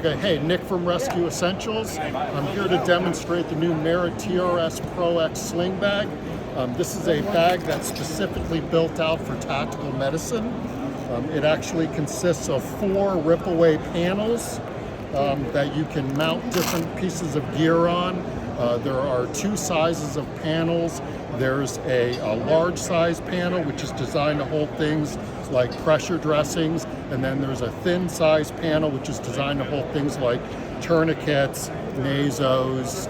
Okay, hey, Nick from Rescue Essentials. I'm here to demonstrate the new MERET TRS PRO X sling bag. This is a bag that's specifically built out for tactical medicine. It actually consists of 4 rip-away panels that you can mount different pieces of gear on. There are 2 sizes of panels. There's a large size panel, which is designed to hold things like pressure dressings, and then there's a thin size panel, which is designed to hold things like tourniquets, nasos,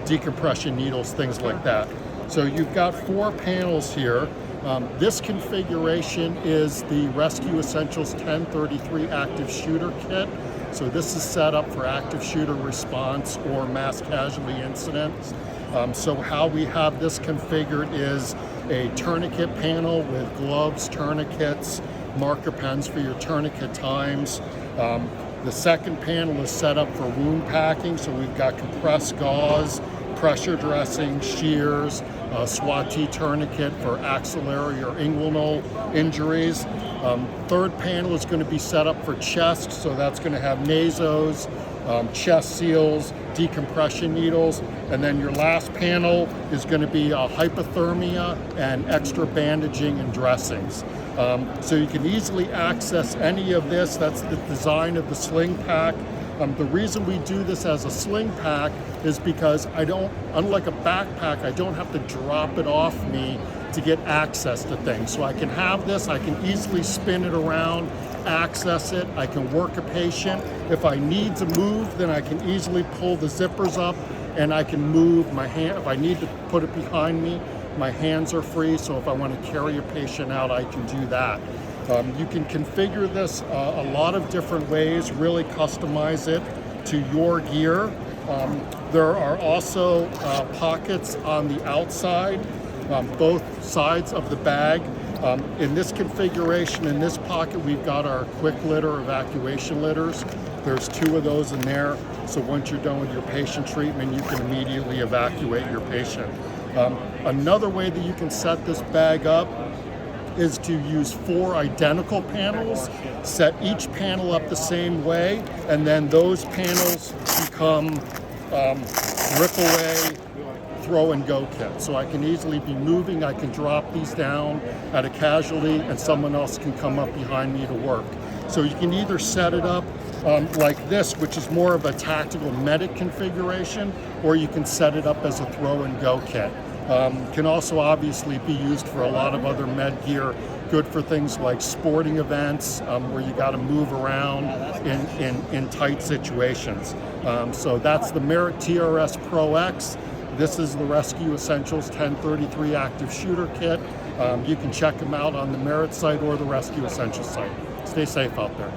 decompression needles, things like that. So you've got 4 panels here. This configuration is the Rescue Essentials 1033 Active Shooter Kit. So this is set up for active shooter response or mass casualty incidents. So how we have this configured is a tourniquet panel with gloves, tourniquets, marker pens for your tourniquet times. The second panel is set up for wound packing, so we've got compressed gauze, pressure dressing, shears, SWAT-T tourniquet for axillary or inguinal injuries. Third panel is going to be set up for chest, so that's going to have nasos, chest seals, decompression needles, and then your last panel is going to be hypothermia and extra bandaging and dressings. So you can easily access any of this. That's the design of the sling pack. The reason we do this as a sling pack is because unlike a backpack, I don't have to drop it off me to get access to things. So I can have this, I can easily spin it around, access it, I can work a patient. If I need to move, then I can easily pull the zippers up and I can move my hand. If I need to put it behind me, my hands are free, so if I want to carry a patient out, I can do that. You can configure this a lot of different ways, really customize it to your gear. There are also pockets on the outside, both sides of the bag. In this configuration, in this pocket, we've got our quick litter evacuation litters. There's 2 of those in there, so once you're done with your patient treatment, you can immediately evacuate your patient. Another way that you can set this bag up is to use 4 identical panels, set each panel up the same way, and then those panels become rip-away, throw-and-go kit. So I can easily be moving, I can drop these down at a casualty, and someone else can come up behind me to work. So you can either set it up like this, which is more of a tactical medic configuration, or you can set it up as a throw-and-go kit. Can also obviously be used for a lot of other med gear, good for things like sporting events where you got to move around in tight situations. So that's the MERET TRS PRO X. This is the Rescue Essentials 1033 Active Shooter Kit. You can check them out on the MERET site or the Rescue Essentials site. Stay safe out there.